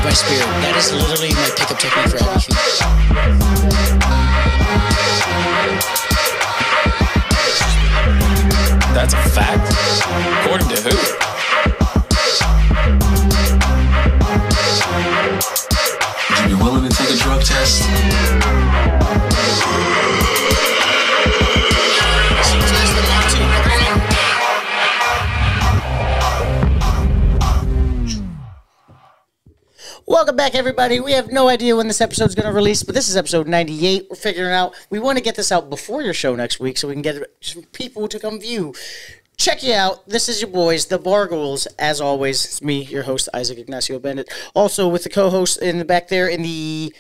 my spirit. That is literally my pickup technique for everything. That's a fact. According to who? Would you be willing to take a drug test? Welcome back, everybody. We have no idea when this episode's going to release, but this is episode 98. We're figuring out. We want to get this out before your show next week so we can get some people to come view. Check you out. This is your boys, the Bargoyles. As always, it's me, your host, Isaac Ignacio Bennett. Also with the co-host in the back there in the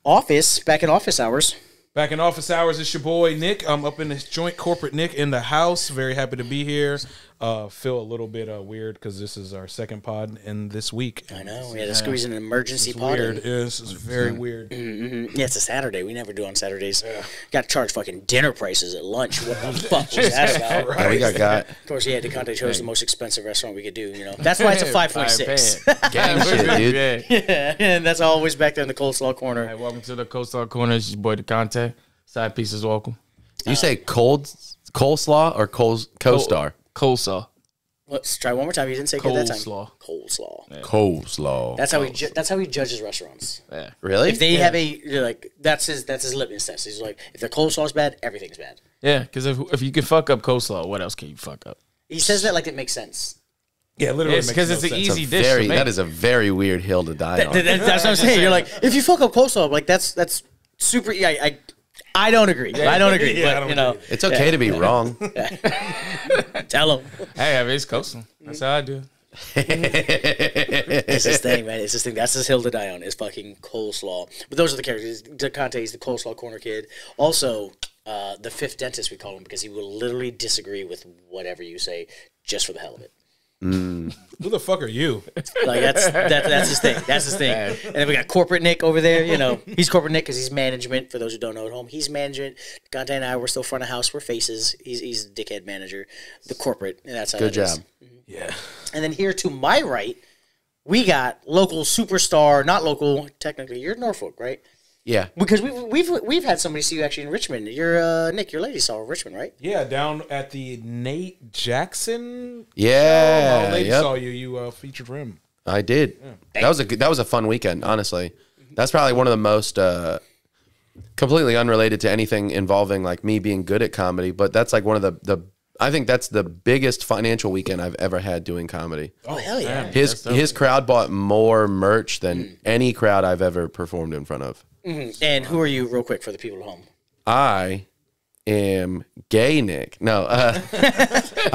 office, back in office hours. Back in office hours, it's your boy, Nick. I'm up in this joint corporate Nick in the house. Very happy to be here. Feel a little bit weird because this is our second pod in this week. I know. We had to squeeze an emergency pod weird. in. This is very weird. Yeah, it's a Saturday. We never do on Saturdays. Got to charge fucking dinner prices at lunch. What the fuck was that about? Right. We got. Of course, yeah, DeConte chose the most expensive restaurant we could do, you know. That's why it's a 5.6. Gang shit, dude. Yeah, and that's always back there in the coleslaw corner. Hey, welcome to the Coleslaw Corner. It's your boy DeConte. Side pieces, welcome. You say coleslaw or co-star? Coleslaw. Let's try one more time. You didn't say good that time. Coleslaw. Yeah. Coleslaw. That's how he judges restaurants. Yeah. Really? If they have that's his litmus test. He's like, if their coleslaw's bad, everything's bad. Yeah, because if you can fuck up coleslaw, what else can you fuck up? He says that like it makes sense. Yeah, literally. Because it's an easy dish. That is a very weird hill to die on. That's what I'm saying. You're like, if you fuck up coleslaw, like that's super. I don't agree. I don't agree. Yeah, but, you know, It's okay to be wrong. tell him. Hey, I mean, it's coastal. That's how I do it. It's his thing, man. It's his thing. That's his hill to die on, is fucking coleslaw. But those are the characters. DeConte is the coleslaw corner kid. Also, the fifth dentist, we call him, because he will literally disagree with whatever you say just for the hell of it. Who the fuck are you? Like that's his thing. That's his thing. And then we got corporate Nick over there. You know, he's corporate Nick because he's management. For those who don't know at home, he's management. Dante and I, we're still front of house. We're faces. He's the dickhead manager, the corporate, and that's how. Good job. Is. Yeah. And then here to my right, we got local superstar. Not local, technically. You're Norfolk, right? Yeah. Because we've had somebody see you actually in Richmond. You're Nick. Your lady saw Richmond, right? Yeah, down at the Nate Jackson. Yeah. My lady saw you. You featured for him. I did. Yeah. That was a fun weekend, honestly. That's probably one of the most completely unrelated to anything involving like me being good at comedy, but that's like one of the I think that's the biggest financial weekend I've ever had doing comedy. Oh hell yeah! His crowd bought more merch than any crowd I've ever performed in front of. Mm-hmm. And who are you, real quick, for the people at home? I am gay Nick. No. We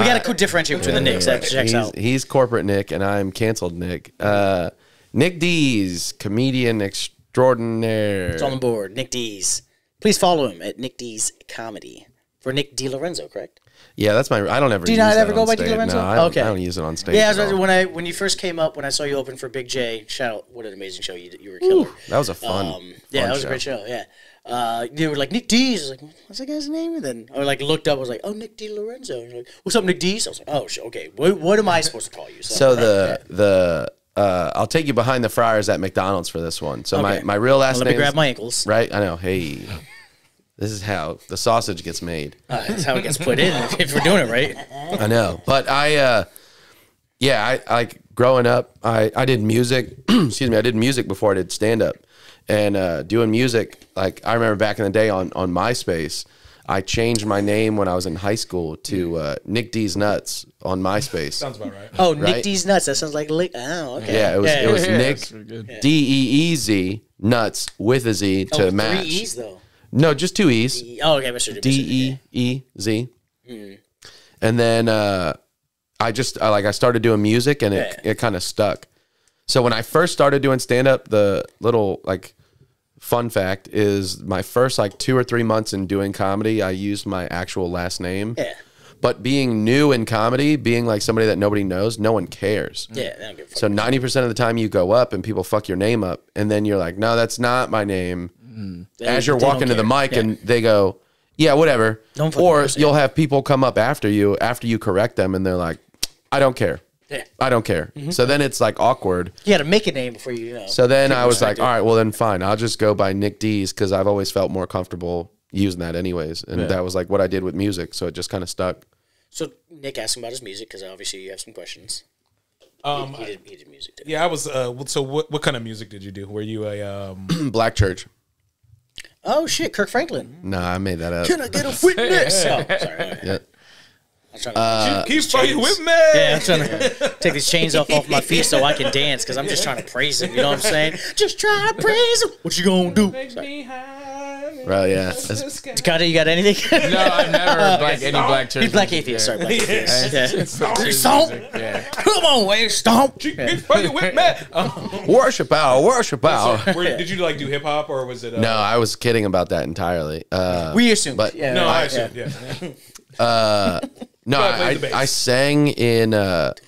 got to differentiate between the Nicks. That checks out. He's corporate Nick, and I'm canceled Nick. Nick Deez, comedian extraordinaire. It's on the board. Nick Deez. Please follow him at Nick Deez Comedy. For Nick DiLorenzo, correct? Yeah, that's my. I don't ever. Do you use not that ever go on by stage. DiLorenzo? No, I don't, okay. I don't use it on stage. Yeah, when you first came up, when I saw you open for Big J, shout out! What an amazing show you were killer. That was a fun. Yeah, that was a great show. Yeah, you were like Nick Deez. I was like, what's that guy's name? And then I like looked up. I was like, oh, Nick DiLorenzo. And you're like, what's up, Nick Deez? I was like, oh, okay. What am I supposed to call you? So the I'll take you behind the fryers at McDonald's for this one. So my real last name. Let me grab my ankles. Right, I know. Hey. This is how the sausage gets made. That's how it gets put in if we're doing it right. I know. But I like growing up, I did music. Excuse me. I did music before I did stand-up. And doing music, like I remember back in the day on MySpace, I changed my name when I was in high school to Nick D's Nuts on MySpace. Sounds about right. Oh, right? Nick D's Nuts. That sounds like oh, okay. Yeah, it was Nick D-E-E-Z Nuts with a Z to match. 3 E's though. No, just 2 E's. Oh, okay, Mr. D-E-E-Z. And then I started doing music, and it kind of stuck. So when I first started doing stand-up, the little, like, fun fact is my first, 2 or 3 months in doing comedy, I used my actual last name. Yeah. But being new in comedy, being, like, somebody that nobody knows, no one cares. Yeah, they don't give a fuck. So 90% of the time you go up and people fuck your name up, and then you're like, no, that's not my name. As you're walking to the mic and they go, yeah, whatever. Or you'll have people come up after you correct them and they're like, I don't care. Yeah. I don't care. So then it's like awkward. You got to make a name before you. So then I was like, respect it. all right, well then fine. I'll just go by Nick Deez because I've always felt more comfortable using that anyways. And that was like what I did with music. So it just kind of stuck. So Nick asked him about his music because obviously you have some questions. He did music too. Yeah, I was. So what kind of music did you do? Were you a? Black Church. Oh shit, Kirk Franklin. Nah, I made that up. Can I get a witness? Oh, sorry. Yeah. I'm trying to Keep fighting with me. yeah, I'm trying to take these chains off my feet so I can dance because I'm just trying to praise him. You know what I'm saying? Just try to praise him. What you gonna do? Sorry. Right, yeah. Dakota, you got anything? No, I've never any black church. He's black atheist. Sorry, black atheist. Yeah. Stomp. Yeah. Come on, way stomp. Keep fighting with me. Worship hour, worship hour. Did you like do hip hop or was it? No, I was kidding about that entirely. We assumed. but- yeah, No, I yeah. assumed. Yeah. No, I played the bass. I sang in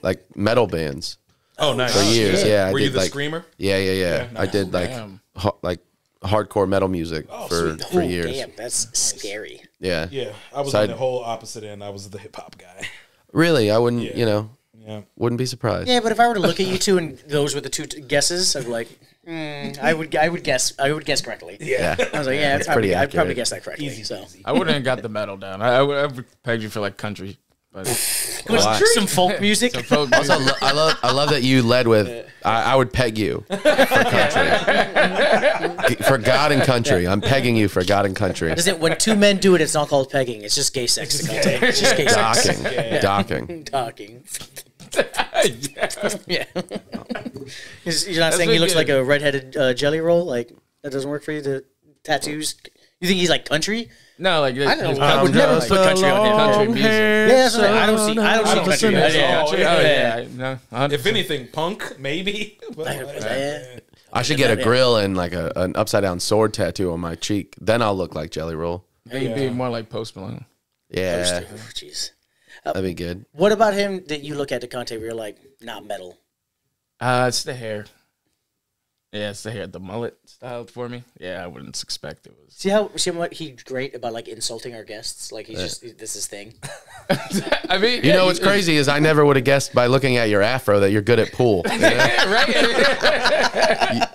like metal bands Oh, nice. for years. Yeah, I Were did you the like screamer? Yeah. I did like Damn. like hardcore metal music for Oh, years. damn, that's scary. Yeah. Yeah, I was So on the whole opposite end. I was the hip hop guy. Really, I wouldn't. Yeah. You know, Yeah. wouldn't be surprised. Yeah, but if I were to look at you two and those were the two guesses, I'd be like, I would guess correctly. Yeah. I was like, yeah, pretty I'd accurate. probably guess that correctly. So I wouldn't have got the metal down. I would peg you for like country, but some folk music. folk Also, I love that you led with I would peg you for country. For God and country. I'm pegging you for God and country. Is it when two men do it? It's not called pegging. It's just gay sex. It's just gay sex. Docking. Talking. Yeah. You're not saying he pretty looks good. like a redheaded jelly roll? Like that doesn't work for you? The tattoos. You think he's like country? no, like I don't know. I would never put country on him. country music. Yeah, that's what I don't see country. Yeah, Oh, country. yeah. Oh yeah, no, If anything, punk maybe. Yeah. I should get a grill and like an upside down sword tattoo on my cheek. Then I'll look like Jelly Roll. He'd be more like Post Malone. Yeah, Oh, jeez. that'd be good. What about him that you look at DeConte where you're like, not metal? It's the hair. Yeah, it's the hair, the mullet style for me. Yeah, I wouldn't expect it was. See what he's great about like insulting our guests? Like he's just this is his thing. I mean, You know what's crazy is I never would have guessed by looking at your afro that you're good at pool. right?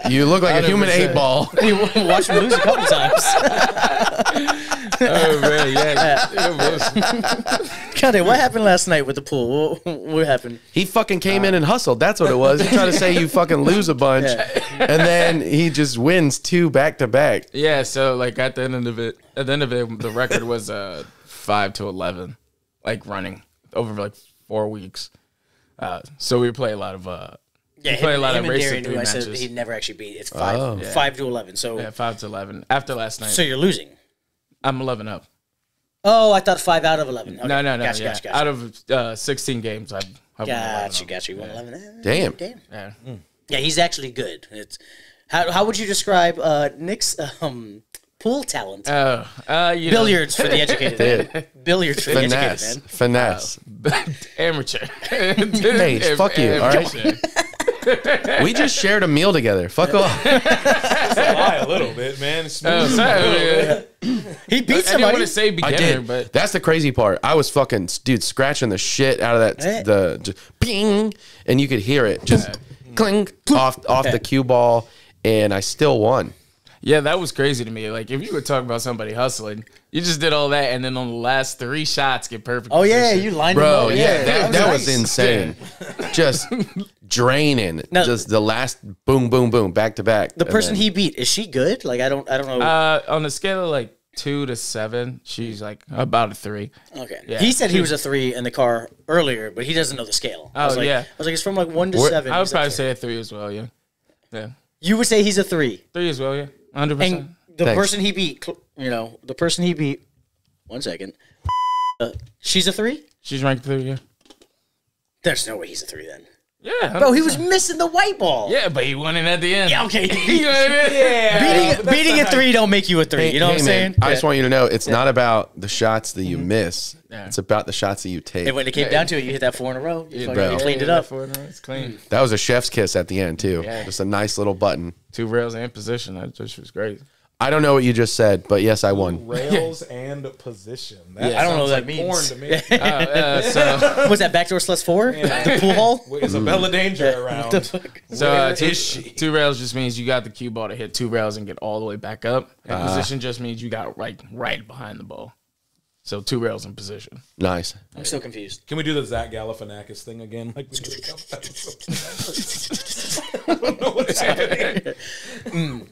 You look like a human 100%. 8-ball. You watched him lose a couple times. Oh man, yeah. Conte, what happened last night with the pool? What happened? He fucking came in and hustled. That's what it was. He tried to say you fucking lose a bunch, and then he just wins 2 back to back. Yeah, so like at the end of it, the record was 5-11, like running over like 4 weeks. So we play a lot of Yeah, play a lot of and race Darian, three who I said matches. he'd never actually beat. It's 5 to 11. So 5-11. After last night, so you're losing. I'm 11 up. Oh, I thought 5 out of 11. Okay. No. Gotcha, Yeah. gotcha. Out of 16 games, I've won 11 up. Gotcha. You won 11. Damn. Yeah. Yeah, he's actually good. It's how would you describe Nick's pool talent? You know. Billiards for the educated man. Billiards for the Finesse. educated Finesse. Amateur. Hey, fuck you, all right? We just shared a meal together. Fuck off. Lie a little bit, man. It's smooth. man. He beat I didn't somebody. want to say I beginner, did. but That's the crazy part. I was fucking, dude, scratching the shit out of that, just ping, and you could hear it just clink off the cue ball, and I still won. yeah, that was crazy to me. Like if you were talking about somebody hustling, you just did all that, and then on the last 3 shots, get perfect. Oh yeah, position. you lined Bro, him up. yeah, that was nice. insane. Just draining. Now- Just the last boom, boom, boom, back to back. The And person then- he beat, is she good? Like I don't know. On the scale of like 2 to 7, she's like about a 3. Okay. Yeah. He said he was a 3 in the car earlier, but he doesn't know the scale. I was Oh, like, yeah. I was like, it's from like 1 to Where- 7. I would He's probably like, say a 3 as well. Yeah, yeah, you would say he's a 3. 3 as well. Yeah, 100%. And the Thanks. person he beat, the person he beat. 1 second. She's a 3. She's ranked 3. Yeah, There's no way he's a 3 then. yeah. Bro, he was missing the white ball. Yeah, but he won it at the end. Yeah, okay. You know what I mean? Beating a 3 don't make you a 3. You know what I'm Hey, saying? man, I just want you to know it's not about the shots that you miss. Yeah. It's about the shots that you take. And when it came down to it, you hit that 4 in a row. You, fucking- bro. you cleaned it up. It's clean. That was a chef's kiss at the end too. Yeah. Just a nice little button. 2 rails and position. That just was great. I don't know what you just said, but yes, I won. Rails and position. That I don't know what sounds that like means. porn to me. So Was that Backdoor Sluts 4? The pool hall? Is a Bella Danger around? The fuck? So Where is she? two rails just means you got the cue ball to hit 2 rails and get all the way back up. And position just means you got right behind the ball. So 2 rails in position. Nice. I'm still confused. Can we do the Zach Galifianakis thing again? Like we did a couple episodes? I don't know what's happening.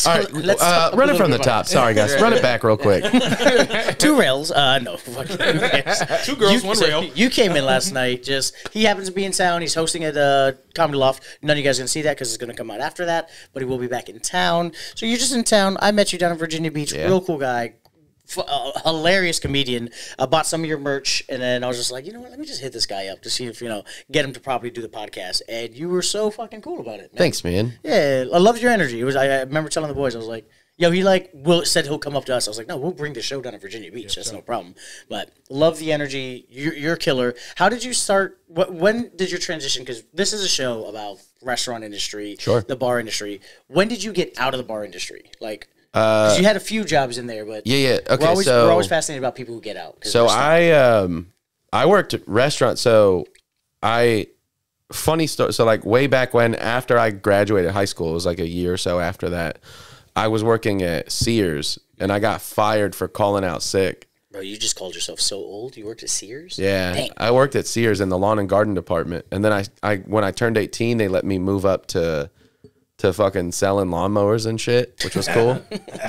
All right, let's talk a run it little from the bit top. Sorry, guys. Run it back real quick. 2 rails. No. Fucking 2 girls, 1 rail. You came in last night. He happens to be in town. He's hosting at Comedy Loft. None of you guys are going to see that because it's going to come out after that. But he will be back in town. So you're just in town. I met you down in Virginia Beach. Yeah. Real cool guy. Hilarious comedian. I bought some of your merch, and then I was just like, you know what? Let me just hit this guy up to see if, get him to probably do the podcast. And you were so fucking cool about it, man. Thanks, man. Yeah, I loved your energy. It was. I remember telling the boys, I was like, "Yo, he said he'll come up to us." I was like, "No, we'll bring the show down to Virginia Beach. That's no problem." But love the energy. You're a killer. How did you start? When did your transition? Because this is a show about restaurant industry, Sure. the bar industry. When did you get out of the bar industry? Like, 'cause you had a few jobs in there, but Yeah. Okay, we're always fascinated about people who get out. 'Cause So restaurant- I worked at restaurants. So funny story. So like way back when, after I graduated high school, it was like a year or so after that, I was working at Sears and I got fired for calling out sick. Bro, you just called yourself so old. You worked at Sears. Yeah, Dang. I worked at Sears in the lawn and garden department, and then I when I turned 18, they let me move up to fucking selling lawnmowers and shit, which was cool.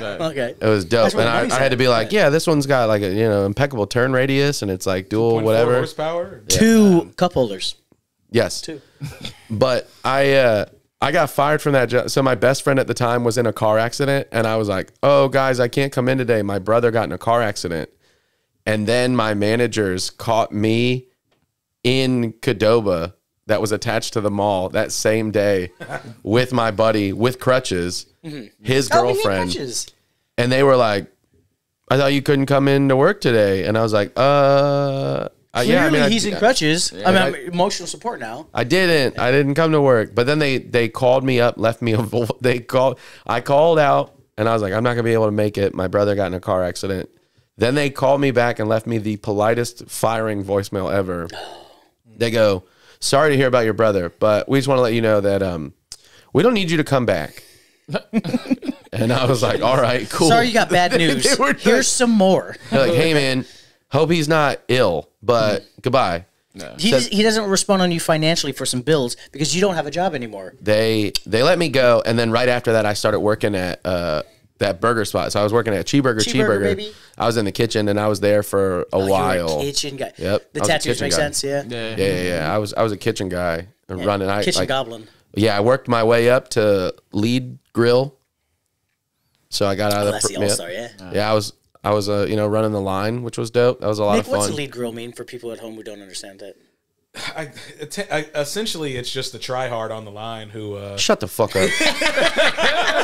Okay. It was dope, That's where and the money's I had to at. be like, yeah, this one's got like a impeccable turn radius, and it's like dual 0.4 whatever. horsepower. 2 cup holders. Yes, 2. but I got fired from that job. So my best friend at the time was in a car accident, and I was like, oh guys, I can't come in today. My brother got in a car accident, and then my managers caught me in Qdoba that was attached to the mall that same day with my buddy with crutches, his girlfriend, and they were like, I thought you couldn't come in to work today. And I was like, Clearly, yeah, I mean, he's in crutches. Yeah, I'm emotional support now. I didn't come to work. But then they called me up, left me I called out and I was like, I'm not gonna be able to make it. My brother got in a car accident. Then they called me back and left me the politest firing voicemail ever. They go, sorry to hear about your brother, but we just want to let you know that we don't need you to come back. And I was like, all right, cool. Sorry you got bad news. They were Here's some more. They're like, hey man, hope he's not ill, but goodbye. He doesn't respond on you financially for some bills because you don't have a job anymore. They let me go, and then right after that, I started working at that burger spot. So I was working at Cheeseburger. Baby. I was in the kitchen, and I was there for a while. You're a kitchen guy. Yep. The I was a tattoos kitchen make guy. sense, yeah. Yeah. I was a kitchen guy running. Kitchen goblin. Yeah, I worked my way up to lead grill. So I got out of That's the all-star, yeah. Yeah, I was running the line, which was dope. That was a lot Nick, of fun. what's a lead grill mean for people at home who don't understand that? Essentially, it's just the try hard on the line who Shut the fuck up.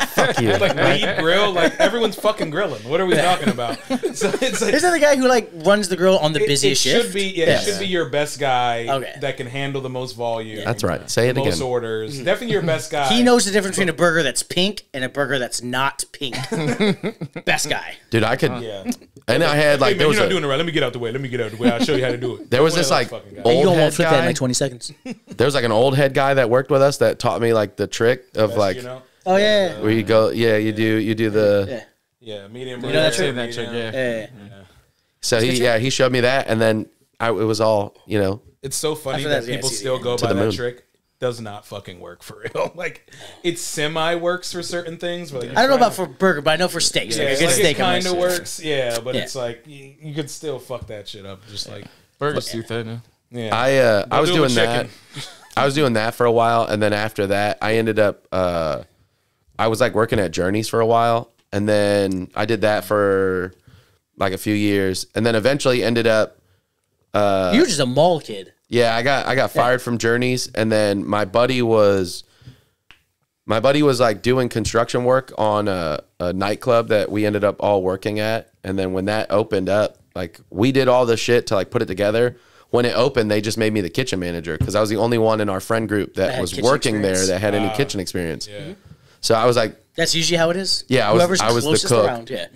Fuck you. like lead grill. Like everyone's fucking grilling. What are we talking about? So it's like, Isn't that the guy who runs the grill on the busiest it shift? should be it should be your best guy Okay. that can handle the most volume. That's right. Say it most again. orders. Definitely your best guy. He knows the difference between a burger that's pink and a burger that's not pink. Best guy. Dude, I could. Yeah. And I had like Hey, man, there was you're not a, doing it right. Let me get out the way. I'll show you how to do it. there was One this of like those fucking guys. old You don't head want to flip that in guy. like 20 seconds. There was like an old head guy that worked with us that taught me like the trick of Best, like you know? Oh, yeah. where you go. Yeah, you do the. Yeah. Yeah, medium. know that trick? That trick, yeah. Yeah. So he showed me that, and then it was all It's so funny After that that, yeah, people it's easy. still go To by the that moon. trick. Does not fucking work for real. Like it semi works for certain things, but like, I don't know about for burger, but I know for steaks. yeah, Like a good like steak. it I'm kind of like, works. Yeah, but Yeah. it's like you could still fuck that shit up. Just like Burger's too thin. yeah, I was do it with doing that. chicken. I was doing that for a while, and then after that, I ended up. I was like working at Journeys for a while, and then I did that for like a few years, and then eventually ended up. You're just a mall kid. Yeah, I got fired from Journeys, and then my buddy was like doing construction work on a nightclub that we ended up all working at, and then when that opened up, like we did all the shit to like put it together. When it opened, they just made me the kitchen manager because I was the only one in our friend group that had was kitchen working experience. there that had any kitchen experience. Yeah. So I was like, That's usually how it is. Yeah, Whoever's I was the closest cook. around. Yeah.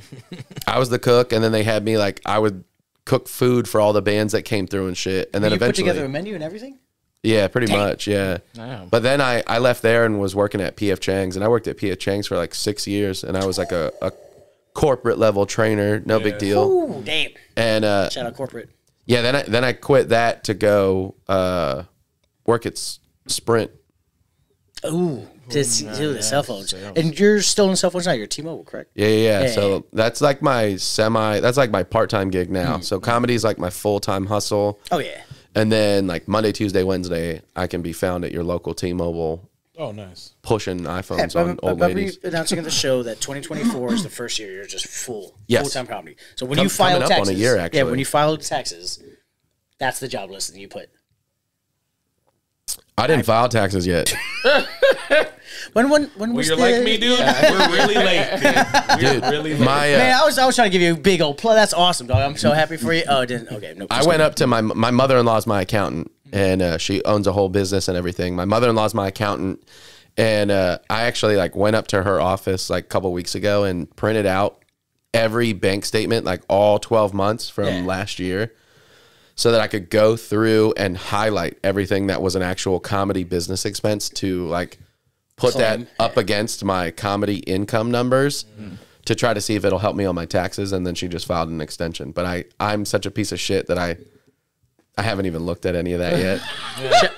I was the cook, and then they had me like I would cook food for all the bands that came through and shit. And then You put eventually, together a menu and everything. yeah, pretty much, yeah. Damn. But then I left there and was working at PF Chang's, and I worked at PF Chang's for like 6 years, and I was like a corporate level trainer, no big deal. Ooh, damn. And Shout out corporate. yeah, then I quit that to go work at Sprint. Ooh, do the cell phones. And you're still in cell phones now. You're T-Mobile, correct? Yeah. So that's like my that's like my part-time gig now. So comedy's like my full-time hustle. Oh yeah. And then like Monday, Tuesday, Wednesday, I can be found at your local T-Mobile Oh, nice. pushing iPhones Hey, on old but ladies. we announcing in the show that 2024 is the first year you're just Yes. full-time comedy. So when Coming you file up on a taxes, year, yeah, actually. when you file taxes, that's the job listing you put. I didn't file taxes yet. When Well, was you're the, like me, dude. We're really late, dude. We're really late. Man, I was trying to give you a big old plug. That's awesome, dog. I'm so happy for you. Oh, it didn't. Okay, no. I went up to my mother-in-law is my accountant, and she owns a whole business and everything. My mother-in-law is my accountant, and I actually like went up to her office like a couple weeks ago and printed out every bank statement, like all 12 months from last year, so that I could go through and highlight everything that was an actual comedy business expense to like put that up against my comedy income numbers to try to see if it'll help me on my taxes. And then she just filed an extension. But I'm such a piece of shit that I haven't even looked at any of that yet.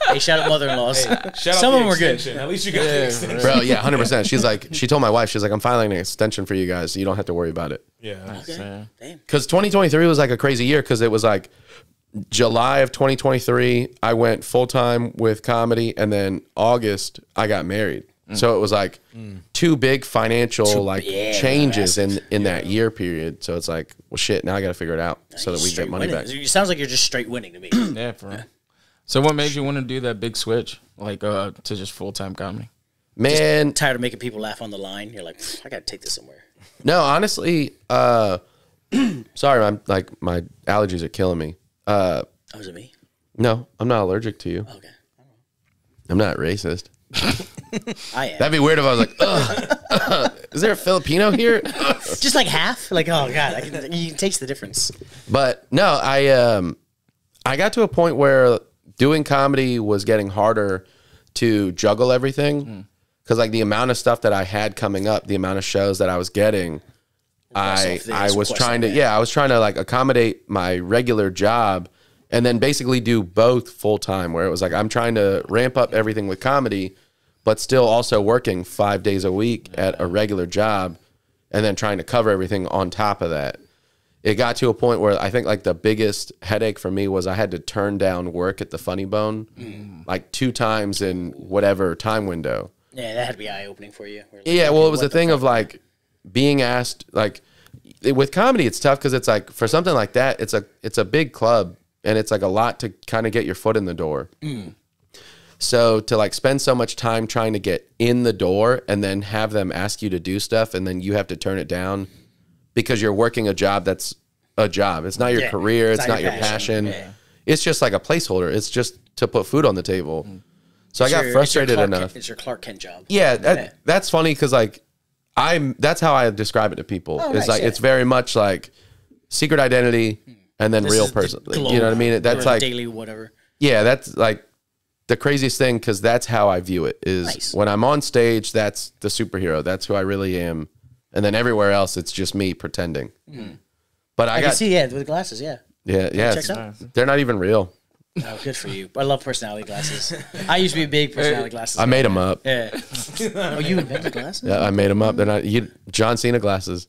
Hey, shout out mother-in-laws. Shout out Some of them were good. extension. At least you got the extension. Bro, yeah, 100%. She told my wife, she's like, I'm filing an extension for you guys. So you don't have to worry about it. Yeah. Damn. Because 2023 was like a crazy year because it was like July of 2023, I went full time with comedy. And then August, I got married. So it was like two big financial changes in that year period. So it's like, well, shit, now I got to figure it out so that we Straight get money winning. back. It sounds like you're just straight winning to me. Yeah, for real. So what made you want to do that big switch, like to just full-time comedy? Man, Tired of making people laugh on the line. You're like, I got to take this somewhere. no, honestly, sorry, I'm like, my allergies are killing me. Oh, is it me? No, I'm not allergic to you. Okay. I'm not racist. I am. That'd be weird if I was like, ugh, is there a Filipino here? Just like half? Like, oh, God. You can taste the difference. But no, I got to a point where doing comedy was getting harder to juggle everything because like the amount of stuff that I had coming up, the amount of shows that I was getting, I was trying to like accommodate my regular job and then basically do both full time, where it was like I'm trying to ramp up everything with comedy, but still also working 5 days a week at a regular job and then trying to cover everything on top of that. It got to a point where I think like the biggest headache for me was I had to turn down work at the Funny Bone like 2 times in whatever time window. Yeah, that had to be eye-opening for you. Yeah, well, it was a thing of like being asked, like with comedy, it's tough because it's like for something like that, it's a big club and it's like a lot to kind of get your foot in the door. So to like spend so much time trying to get in the door and then have them ask you to do stuff and then you have to turn it down because you're working a job that's a job. It's not your career. It's not your passion. Yeah. It's just like a placeholder. It's just to put food on the table. So I got frustrated enough. It's your Clark Kent job. Yeah, that's funny because like that's how I describe it to people. It's like it's very much like secret identity and then real person. You know what I mean? That's like daily whatever. Yeah, that's like the craziest thing because that's how I view it. Is when I'm on stage, that's the superhero. That's who I really am. And then everywhere else, it's just me pretending. But I can see, with the glasses, yeah. They're not even real. Oh, good for you. I love personality glasses. I used to be a big personality glasses. I made them up. Yeah. Oh, you invented glasses? Yeah, I made them up. They're not John Cena glasses.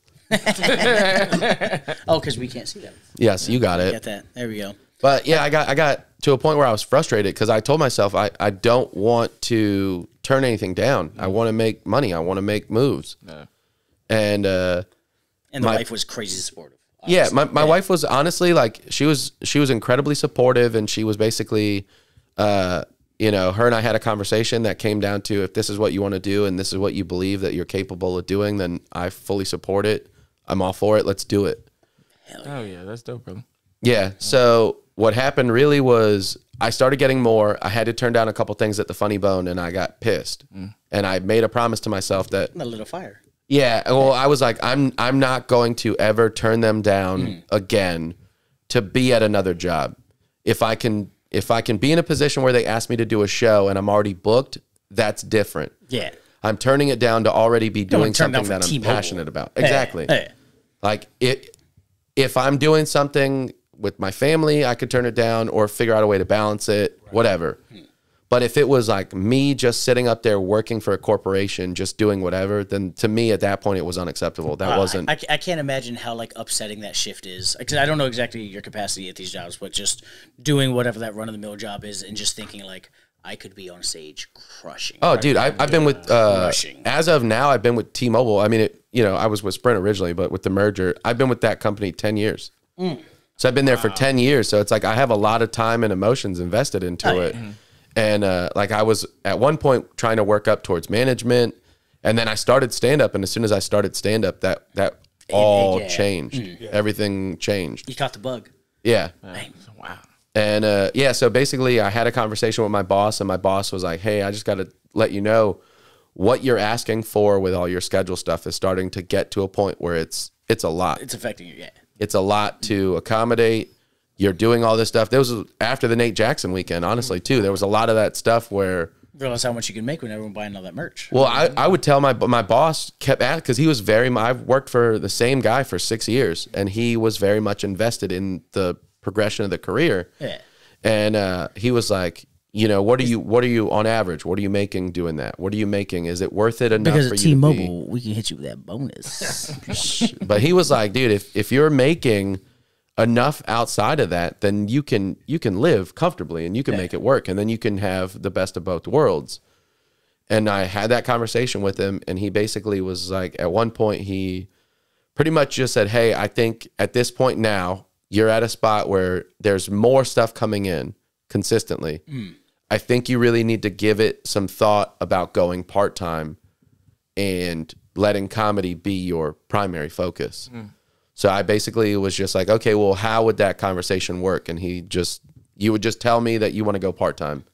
Oh, because we can't see them. Yes, you got it. Get that. There we go. But yeah, I got to a point where I was frustrated because I told myself I don't want to turn anything down. I want to make money. I want to make moves. Yeah. And the wife was crazy supportive. Yeah, my wife was honestly like she was incredibly supportive, and she was basically, her and I had a conversation that came down to if this is what you want to do and this is what you believe that you're capable of doing, then I fully support it. I'm all for it. Let's do it. Oh yeah, that's dope, bro. Yeah. So what happened really was I started getting more. I had to turn down a couple things at the Funny Bone, and I got pissed. And I made a promise to myself that A little fire. yeah, well, I was like, I'm not going to ever turn them down again to be at another job. If I can be in a position where they ask me to do a show and I'm already booked, that's different. Yeah. I'm turning it down to already be doing turn it down something for that I'm T-Mobile. passionate about. Exactly. Hey. Like if I'm doing something with my family, I could turn it down or figure out a way to balance it, whatever. But if it was like me just sitting up there working for a corporation, just doing whatever, then to me at that point it was unacceptable. That wasn't. I can't imagine how like upsetting that shift is. Because I don't know exactly your capacity at these jobs, but just doing whatever that run of the mill job is, and just thinking like I could be on stage crushing. Oh, dude, I've been with as of now. I've been with T-Mobile. I mean, I was with Sprint originally, but with the merger, I've been with that company 10 years. So I've been there for 10 years. So it's like I have a lot of time and emotions invested into it. And like I was at one point trying to work up towards management, and then I started stand up. And as soon as I started stand up, that all changed. Everything changed. You caught the bug. Yeah. Wow. And yeah, so basically I had a conversation with my boss, and my boss was like, hey, I just got to let you know what you're asking for with all your schedule stuff is starting to get to a point where it's a lot. It's affecting you, yeah. It's a lot to accommodate. You're doing all this stuff. There was after the Nate Jackson weekend, honestly, too. There was a lot of that stuff where realize how much you can make when everyone buying all that merch. Well, I would tell my boss kept at because he was I've worked for the same guy for 6 years, and he was very much invested in the progression of the career. Yeah. And he was like, what are you on average? What are you making doing that? What are you making? Is it worth it enough Because for at you to be? T-Mobile, we can hit you with that bonus. But he was like, dude, if you're making enough outside of that, then you can live comfortably and you can make it work, and then you can have the best of both worlds. And I had that conversation with him, and he basically was like, at one point he pretty much just said, hey, I think at this point now you're at a spot where there's more stuff coming in consistently. I think you really need to give it some thought about going part-time and letting comedy be your primary focus. So I basically was just like, okay, well, how would that conversation work? And you would just tell me that you want to go part-time.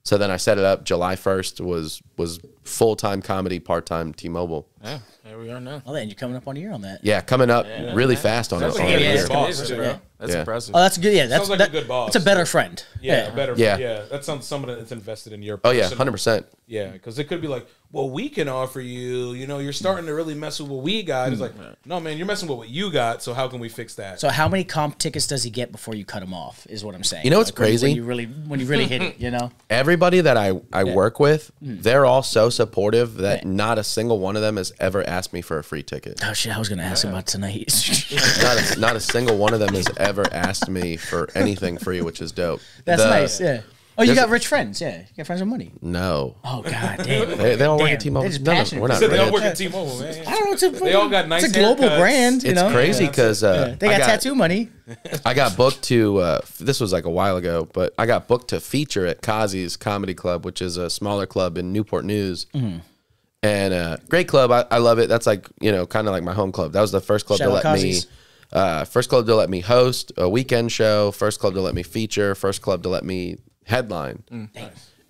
So then I set it up. July 1st was full-time comedy, part-time T-Mobile. Yeah, here we are now. Well, then you're coming up on a year on that. Yeah, coming up really fast on it. Sounds like on a it good here. boss, too. Bro. That's impressive. Oh, that's good. Yeah, that's Sounds like a good boss. It's a better friend. Yeah, better. Yeah. Yeah, that sounds someone that's invested in your. Oh yeah, personal- 100%. Yeah, because it could be like, well, we can offer you. You're starting to really mess with what we got. It's like, no, man, you're messing with what you got. So how can we fix that? So how many comp tickets does he get before you cut him off? Is what I'm saying. You know what's Like, when crazy? when you really hit it, Everybody that I work with, they're all so supportive that not a single one of them has ever asked me for a free ticket. Oh shit! I was gonna ask him about tonight. Not a single one of them has ever asked me for anything free, which is dope. That's nice. Yeah. Oh, you there's- got rich friends. Yeah, you got friends with money. No. Oh god damn. They all work Damn, at T-Mobile. they're just No, passionate. we're not So they all rich. work at T-Mobile, man. I don't know. They all got nice It's a global haircuts. brand. It's crazy because They got tattoo money. I got booked to, this was like a while ago, but I got booked to feature at Kazi's Comedy Club, which is a smaller club in Newport News. And great club. I love it. That's like, kind of like my home club. That was the first club Shout to out let Kazi's. first club to let me host a weekend show, first club to let me feature, first club to let me headline.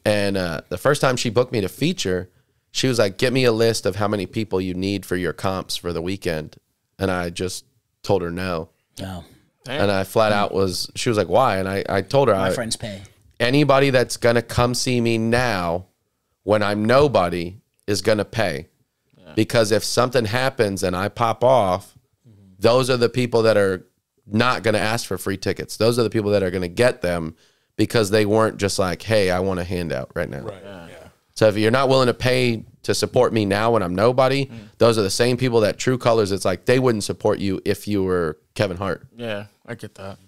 And the first time she booked me to feature, she was like, get me a list of how many people you need for your comps for the weekend. And I just told her no. Oh, And I flat out she was like, why? And I told her, my friends pay. anybody that's going to come see me now when I'm nobody is going to pay. Because if something happens and I pop off, those are the people that are not going to ask for free tickets. Those are the people that are going to get them because they weren't just like, hey, I want a handout right now. Right. Yeah. So if you're not willing to pay to support me now when I'm nobody, those are the same people that True Colors, it's like they wouldn't support you if you were Kevin Hart. Yeah, I get that.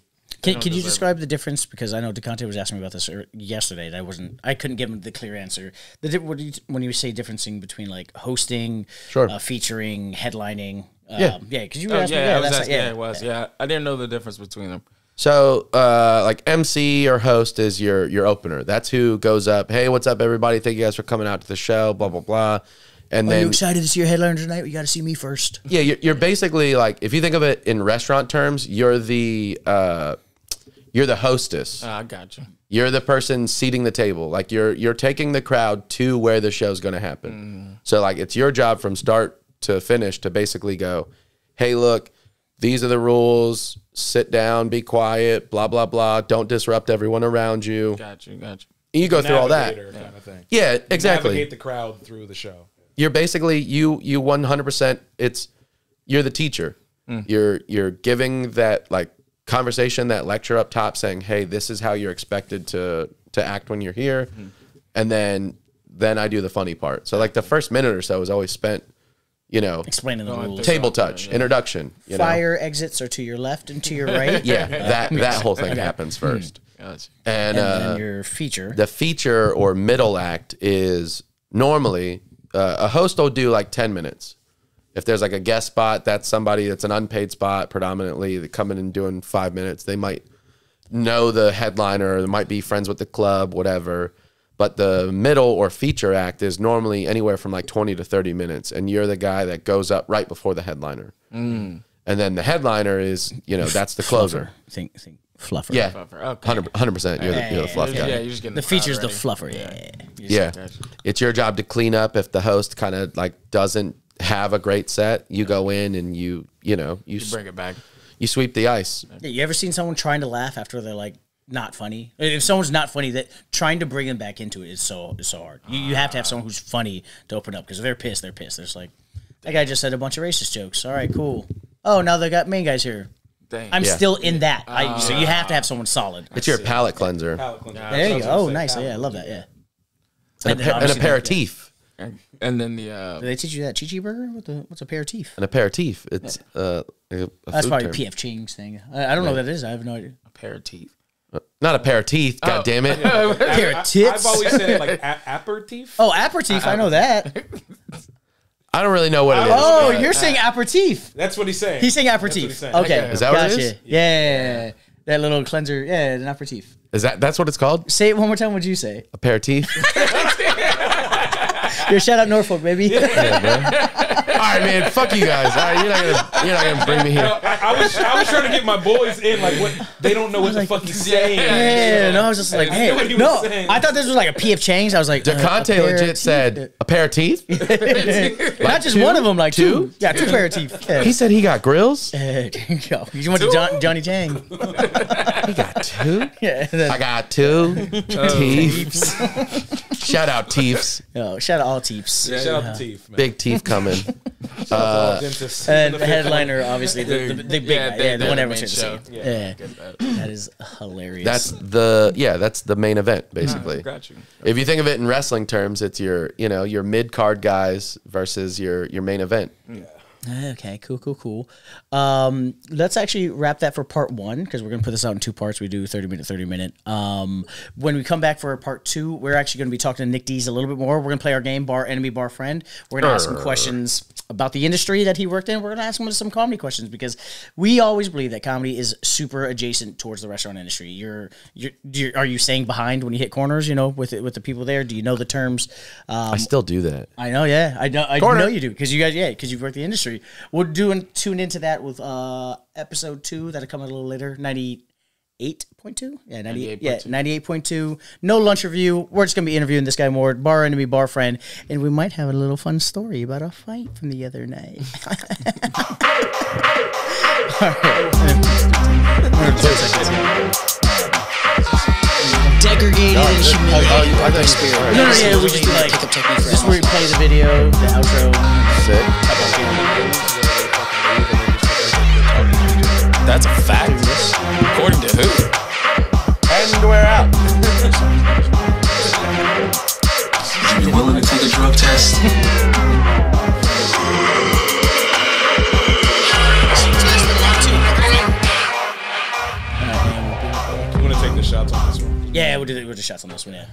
Can you describe the difference? Because I know DeConte was asking me about this yesterday. And I couldn't give him the clear answer. When you say differencing between like hosting, Sure. Featuring, headlining. Yeah. Because you were asking me. I was that's asking. It was. Yeah, I didn't know the difference between them. So like MC or host is your opener. That's who goes up, hey, what's up, everybody? Thank you guys for coming out to the show, blah, blah, blah. And Are you then excited to see your headliner tonight? You got to see me first. yeah, you're basically like, if you think of it in restaurant terms, you're the hostess. I got you. You're the person seating the table. Like you're taking the crowd to where the show's going to happen. So like it's your job from start to finish to basically go, hey, look, these are the rules. Sit down, be quiet, blah, blah, blah. Don't disrupt everyone around you. Got you. You go through all that. Kind of thing. Yeah, exactly. Navigate the crowd through the show. You're basically you 100%. You're the teacher. You're giving that like conversation, that lecture up top, saying, "Hey, this is how you're expected to act when you're here," and then I do the funny part. So like the first minute or so is always spent, Explaining the rules. table touch, introduction. Fire exits are to your left and to your right. Yeah, that whole thing happens first. Gotcha. And then your feature. the feature or middle act is normally a host will do like 10 minutes. If there's like a guest spot, that's somebody that's an unpaid spot predominantly. They come in and doing 5 minutes. They might know the headliner, or they might be friends with the club, whatever. But the middle or feature act is normally anywhere from like 20 to 30 minutes. And you're the guy that goes up right before the headliner. And then the headliner is, that's the closer. Think fluffer. Yeah, Fluffer, okay. 100%. You're the fluff guy. Yeah, you're just getting The crowd feature's the ready. fluffer. Yeah. Yeah. It's your job to clean up if the host kind of like doesn't have a great set. You go in and you Bring it back. you sweep the ice. Yeah, you ever seen someone trying to laugh after they're like not funny? If someone's not funny, that trying to bring them back into it is so hard. You have to have someone who's funny to open up, because if they're pissed, they're pissed. They're just like, that guy just said a bunch of racist jokes. All right, cool. Oh, now they got main guys here. Dang. I'm Yeah. still in that. So you have to have someone solid. It's your palate cleanser. There you go. Oh, nice. Yeah, I love that. Yeah. An aperitif. And then Did they teach you that Chi Chi burger? What's a aperitif? An aperitif. It's a That's food probably term. PF Chang's thing. I don't know what that is. I have no idea. a pair of teeth. Not aperitif. God damn it. Pair of tits. I've always said it like aperitif. Oh, aperitif. I know that. I don't really know what it is. Oh, you're saying aperitif. That's what he's saying. He's saying That's what aperitif. he's saying. Okay. Is that what gotcha. it is? Yeah. That little cleanser. Yeah, an aperitif. That's what it's called? Say it one more time. What'd you say? Aperitif. Your shout out Norfolk, baby. All right, man. Fuck you guys. All right, you're not gonna bring me here. I was trying to get my boys in, like what they don't know what the fuck he's saying. Yeah, no, I was just like, I knew what hey, he no, was saying. I thought this was like a PF Chang's. I was like, DeConte legit said aperitif. not just one of them, like two. Yeah, two aperitif. Yeah. He said he got grills. There you go. You went to Johnny Chang. He got two. Yeah. and then- I got two. Teefs. Shout out Teefs. Oh, shout out all teeps. Shout out to Teeth, man. Big teeth coming. Dentist. And the headliner, obviously, the big guy. Yeah, the one the everyone's main here to see. show. Yeah. Get that. That is hilarious. That's the main event basically. Got you. If you think of it in wrestling terms, it's your mid card guys versus your main event. Okay, cool. Let's actually wrap that for part one, because we're going to put this out in two parts. We do 30 minute. When we come back for part two, we're actually going to be talking to Nick Deez a little bit more. We're going to play our game, Bar Enemy, Bar Friend. We're going to ask him questions about the industry that he worked in. We're going to ask him some comedy questions, because we always believe that comedy is super adjacent towards the restaurant industry. Are you staying behind when you hit corners, with the people there? Do you know the terms? I still do that. I know, yeah. I know you do, because you've worked the industry. We'll tune into that with episode 2 that'll come a little later, 98.2? Yeah, 98. Yeah, 98.2. No lunch review. We're just going to be interviewing this guy more, Bar Enemy, Bar Friend, and we might have a little fun story about a fight from the other night. Degraded and humiliated. No, yeah, we just do like just where we play the video, the outro. Sick. That's a fact. According to who? And we're out. Are you willing to take a drug test? You want to take the shots on this one? Yeah, we'll do the shots on this one, yeah.